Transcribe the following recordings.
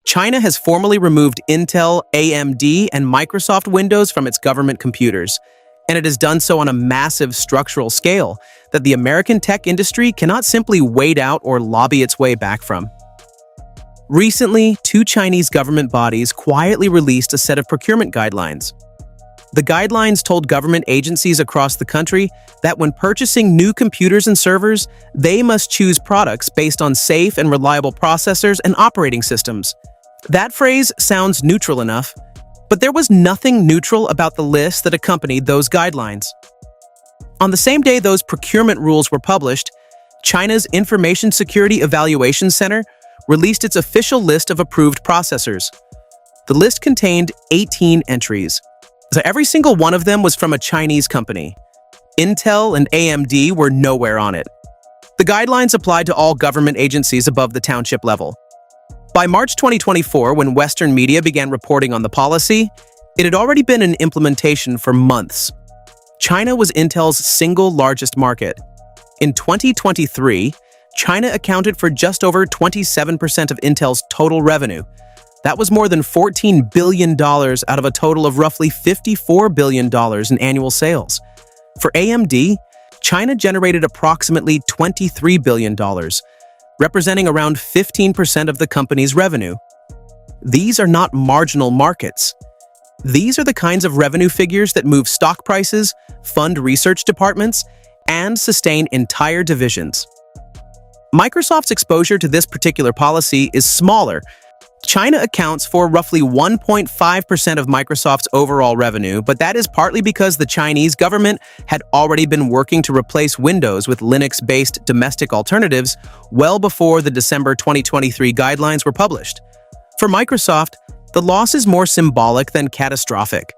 China has formally removed Intel, AMD, and Microsoft Windows from its government computers, and it has done so on a massive structural scale that the American tech industry cannot simply wait out or lobby its way back from. Recently, two Chinese government bodies quietly released a set of procurement guidelines. The guidelines told government agencies across the country that when purchasing new computers and servers, they must choose products based on safe and reliable processors and operating systems. That phrase sounds neutral enough, but there was nothing neutral about the list that accompanied those guidelines. On the same day those procurement rules were published, China's Information Security Evaluation Center released its official list of approved processors. The list contained 18 entries. So every single one of them was from a Chinese company. Intel and AMD were nowhere on it. The guidelines applied to all government agencies above the township level. By March 2024, when Western media began reporting on the policy, it had already been in implementation for months. China was Intel's single largest market. In 2023, China accounted for just over 27% of Intel's total revenue. That was more than $14 billion out of a total of roughly $54 billion in annual sales. For AMD, China generated approximately $23 billion, representing around 15% of the company's revenue. These are not marginal markets. These are the kinds of revenue figures that move stock prices, fund research departments, and sustain entire divisions. Microsoft's exposure to this particular policy is smaller. China accounts for roughly 1.5% of Microsoft's overall revenue, but that is partly because the Chinese government had already been working to replace Windows with Linux-based domestic alternatives well before the December 2023 guidelines were published. For Microsoft, the loss is more symbolic than catastrophic.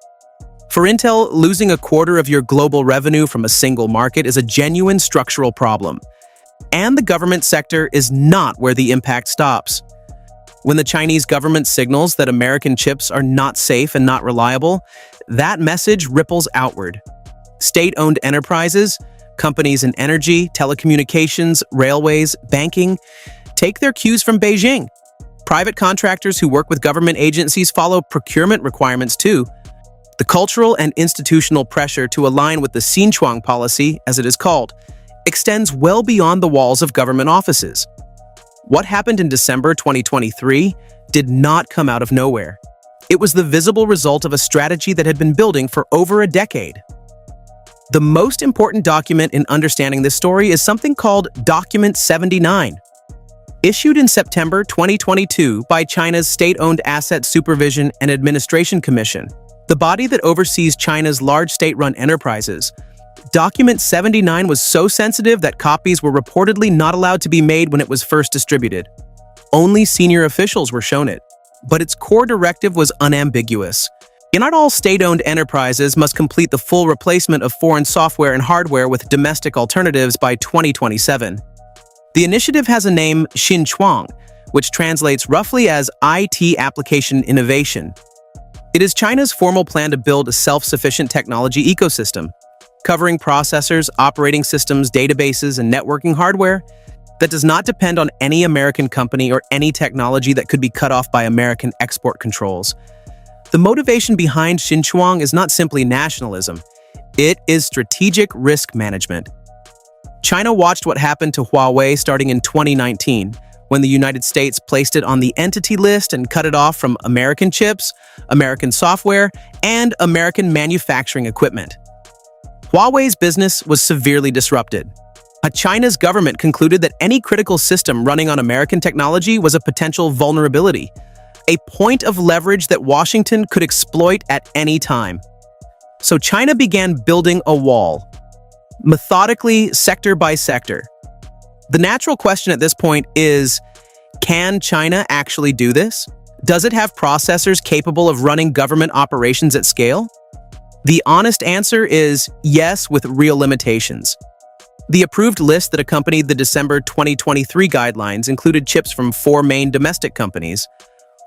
For Intel, losing a quarter of your global revenue from a single market is a genuine structural problem. And the government sector is not where the impact stops. When the Chinese government signals that American chips are not safe and not reliable, that message ripples outward. State-owned enterprises, companies in energy, telecommunications, railways, banking, take their cues from Beijing. Private contractors who work with government agencies follow procurement requirements too. The cultural and institutional pressure to align with the Xinjiang policy, as it is called, extends well beyond the walls of government offices. What happened in December 2023 did not come out of nowhere. It was the visible result of a strategy that had been building for over a decade. The most important document in understanding this story is something called Document 79. Issued in September 2022 by China's State-Owned Asset Supervision and Administration Commission, the body that oversees China's large state-run enterprises, Document 79 was so sensitive that copies were reportedly not allowed to be made when it was first distributed. Only senior officials were shown it, but its core directive was unambiguous. Not all state-owned enterprises must complete the full replacement of foreign software and hardware with domestic alternatives by 2027. The initiative has a name, Xinjiang, which translates roughly as IT Application Innovation. It is China's formal plan to build a self-sufficient technology ecosystem, covering processors, operating systems, databases, and networking hardware that does not depend on any American company or any technology that could be cut off by American export controls. The motivation behind Xinjiang is not simply nationalism. It is strategic risk management. China watched what happened to Huawei starting in 2019, when the United States placed it on the entity list and cut it off from American chips, American software, and American manufacturing equipment. Huawei's business was severely disrupted. China's government concluded that any critical system running on American technology was a potential vulnerability, a point of leverage that Washington could exploit at any time. So China began building a wall, methodically, sector by sector. The natural question at this point is, can China actually do this? Does it have processors capable of running government operations at scale? The honest answer is yes, with real limitations. The approved list that accompanied the December 2023 guidelines included chips from four main domestic companies: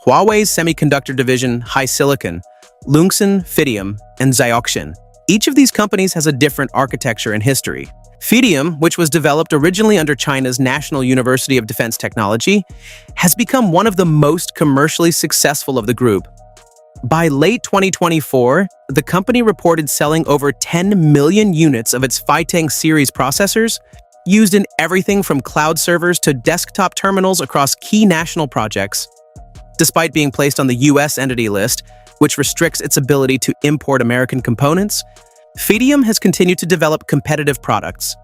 Huawei's semiconductor division, HiSilicon, Lungxin, Fidium, and Xiaoxin. Each of these companies has a different architecture and history. Fidium, which was developed originally under China's National University of Defense Technology, has become one of the most commercially successful of the group. By late 2024, the company reported selling over 10 million units of its Phytang series processors, used in everything from cloud servers to desktop terminals across key national projects. Despite being placed on the US Entity List, which restricts its ability to import American components, Fidium has continued to develop competitive products.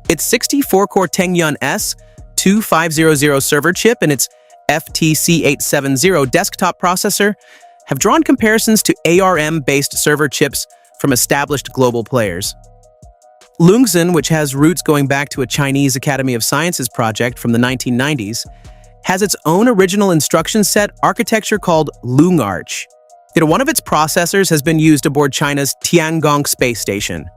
Its 64-core Tengyun S2500 server chip and its FTC870 desktop processor have drawn comparisons to ARM-based server chips from established global players. Lungxin, which has roots going back to a Chinese Academy of Sciences project from the 1990s, has its own original instruction set architecture called LungArch. One of its processors has been used aboard China's Tiangong space station.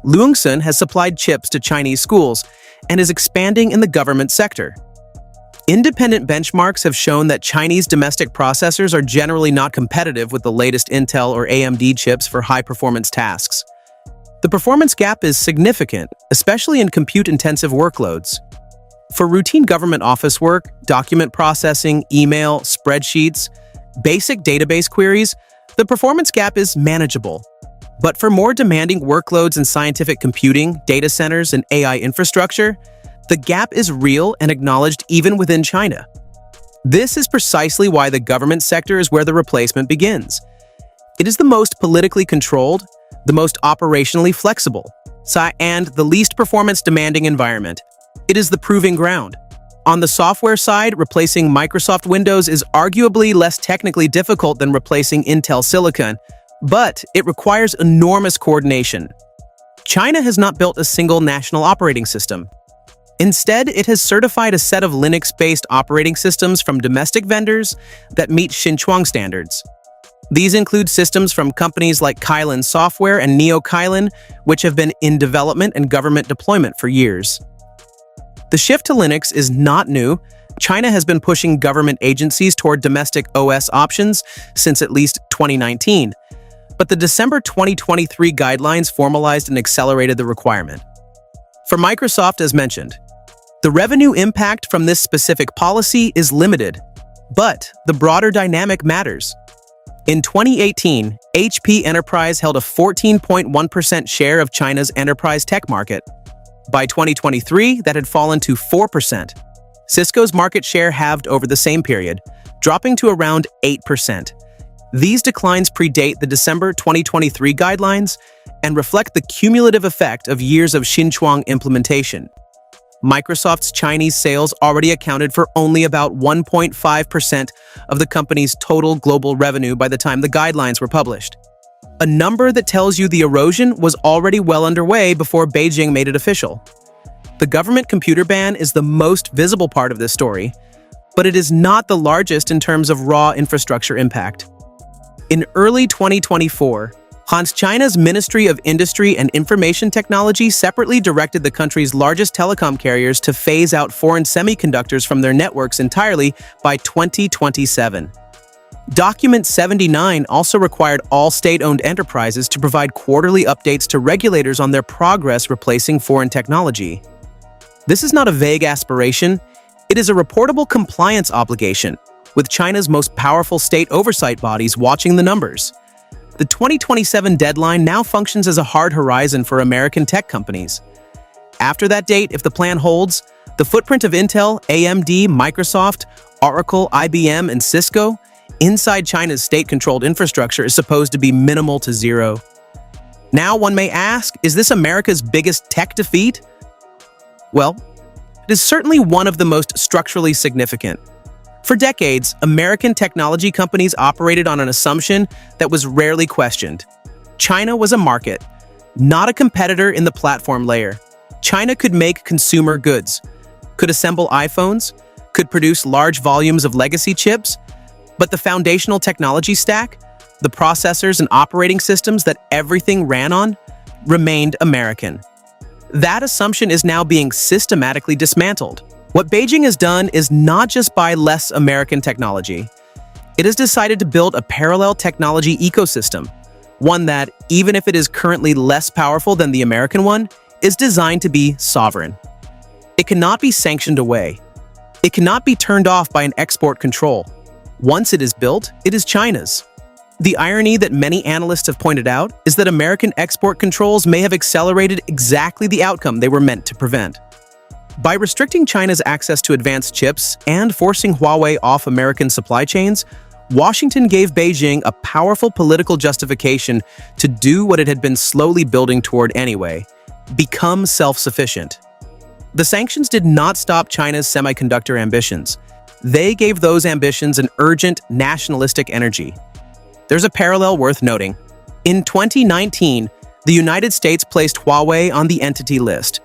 Lungxin has supplied chips to Chinese schools and is expanding in the government sector. Independent benchmarks have shown that Chinese domestic processors are generally not competitive with the latest Intel or AMD chips for high-performance tasks. The performance gap is significant, especially in compute-intensive workloads. For routine government office work, document processing, email, spreadsheets, basic database queries, the performance gap is manageable. But for more demanding workloads in scientific computing, data centers, and AI infrastructure, the gap is real and acknowledged even within China. This is precisely why the government sector is where the replacement begins. It is the most politically controlled, the most operationally flexible, and the least performance-demanding environment. It is the proving ground. On the software side, replacing Microsoft Windows is arguably less technically difficult than replacing Intel Silicon, but it requires enormous coordination. China has not built a single national operating system. Instead, it has certified a set of Linux-based operating systems from domestic vendors that meet Xinjiang standards. These include systems from companies like Kylin Software and Neo-Kylin, which have been in development and government deployment for years. The shift to Linux is not new. China has been pushing government agencies toward domestic OS options since at least 2019, but the December 2023 guidelines formalized and accelerated the requirement. For Microsoft, as mentioned, the revenue impact from this specific policy is limited, but the broader dynamic matters. In 2018, HP Enterprise held a 14.1% share of China's enterprise tech market. By 2023, that had fallen to 4%. Cisco's market share halved over the same period, dropping to around 8%. These declines predate the December 2023 guidelines and reflect the cumulative effect of years of Xinjiang implementation. Microsoft's Chinese sales already accounted for only about 1.5% of the company's total global revenue by the time the guidelines were published. A number that tells you the erosion was already well underway before Beijing made it official. The government computer ban is the most visible part of this story, but it is not the largest in terms of raw infrastructure impact. In early 2024, China's Ministry of Industry and Information Technology separately directed the country's largest telecom carriers to phase out foreign semiconductors from their networks entirely by 2027. Document 79 also required all state-owned enterprises to provide quarterly updates to regulators on their progress replacing foreign technology. This is not a vague aspiration, it is a reportable compliance obligation, with China's most powerful state oversight bodies watching the numbers. The 2027 deadline now functions as a hard horizon for American tech companies. After that date, if the plan holds, the footprint of Intel, AMD, Microsoft, Oracle, IBM, and Cisco inside China's state-controlled infrastructure is supposed to be minimal to zero. Now, one may ask, is this America's biggest tech defeat? Well, it is certainly one of the most structurally significant. For decades, American technology companies operated on an assumption that was rarely questioned. China was a market, not a competitor in the platform layer. China could make consumer goods, could assemble iPhones, could produce large volumes of legacy chips, but the foundational technology stack, the processors and operating systems that everything ran on, remained American. That assumption is now being systematically dismantled. What Beijing has done is not just buy less American technology. It has decided to build a parallel technology ecosystem, one that, even if it is currently less powerful than the American one, is designed to be sovereign. It cannot be sanctioned away. It cannot be turned off by an export control. Once it is built, it is China's. The irony that many analysts have pointed out is that American export controls may have accelerated exactly the outcome they were meant to prevent. By restricting China's access to advanced chips and forcing Huawei off American supply chains, Washington gave Beijing a powerful political justification to do what it had been slowly building toward anyway: become self-sufficient. The sanctions did not stop China's semiconductor ambitions. They gave those ambitions an urgent nationalistic energy. There's a parallel worth noting. In 2019, the United States placed Huawei on the Entity List.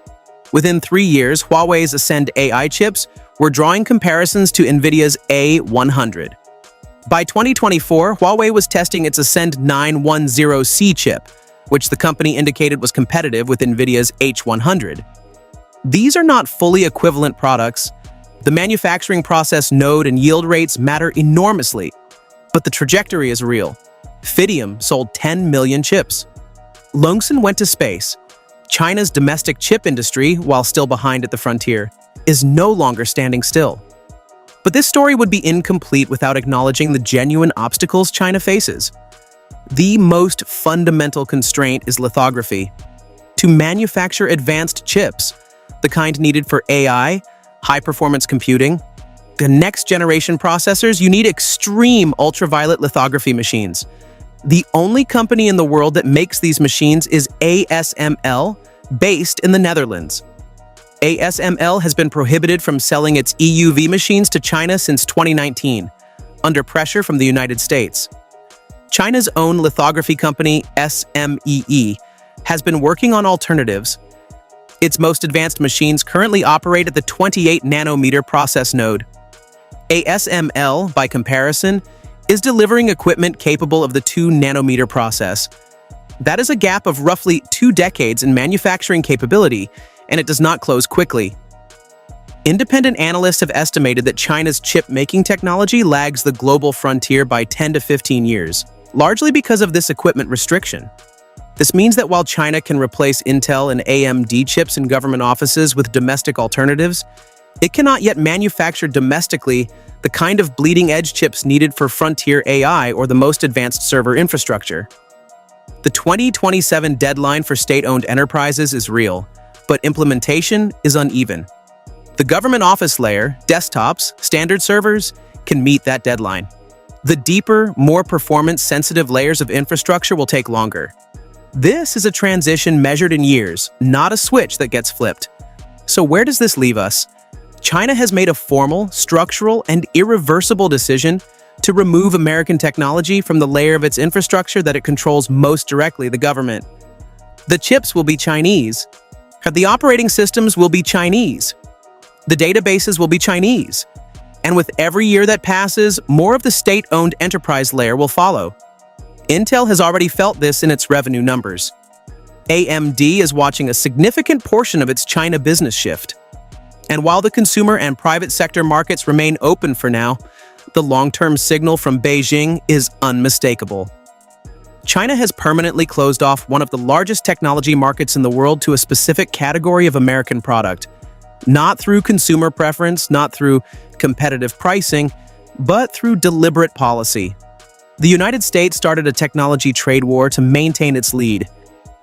Within 3 years, Huawei's Ascend AI chips were drawing comparisons to NVIDIA's A100. By 2024, Huawei was testing its Ascend 910C chip, which the company indicated was competitive with NVIDIA's H100. These are not fully equivalent products. The manufacturing process node and yield rates matter enormously, but the trajectory is real. Fidium sold 10 million chips. Longsun went to space. China's domestic chip industry, while still behind at the frontier, is no longer standing still. But this story would be incomplete without acknowledging the genuine obstacles China faces. The most fundamental constraint is lithography. To manufacture advanced chips, the kind needed for AI, high-performance computing, the next-generation processors, you need extreme ultraviolet lithography machines. The only company in the world that makes these machines is ASML, based in the Netherlands. ASML has been prohibited from selling its EUV machines to China since 2019, under pressure from the United States. China's own lithography company, SMEE, has been working on alternatives. Its most advanced machines currently operate at the 28-nanometer process node. ASML, by comparison, is delivering equipment capable of the 2-nanometer process. That is a gap of roughly 2 decades in manufacturing capability, and it does not close quickly. Independent analysts have estimated that China's chip-making technology lags the global frontier by 10 to 15 years, largely because of this equipment restriction. This means that while China can replace Intel and AMD chips in government offices with domestic alternatives, it cannot yet manufacture domestically the kind of bleeding-edge chips needed for frontier AI or the most advanced server infrastructure. The 2027 deadline for state-owned enterprises is real, but implementation is uneven. The government office layer, desktops, standard servers, can meet that deadline. The deeper, more performance-sensitive layers of infrastructure will take longer. This is a transition measured in years, not a switch that gets flipped. So where does this leave us? China has made a formal, structural, and irreversible decision to remove American technology from the layer of its infrastructure that it controls most directly, the government. The chips will be Chinese. The operating systems will be Chinese. The databases will be Chinese. And with every year that passes, more of the state-owned enterprise layer will follow. Intel has already felt this in its revenue numbers. AMD is watching a significant portion of its China business shift. And while the consumer and private sector markets remain open for now, the long-term signal from Beijing is unmistakable. China has permanently closed off one of the largest technology markets in the world to a specific category of American product. Not through consumer preference, not through competitive pricing, but through deliberate policy. The United States started a technology trade war to maintain its lead.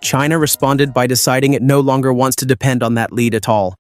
China responded by deciding it no longer wants to depend on that lead at all.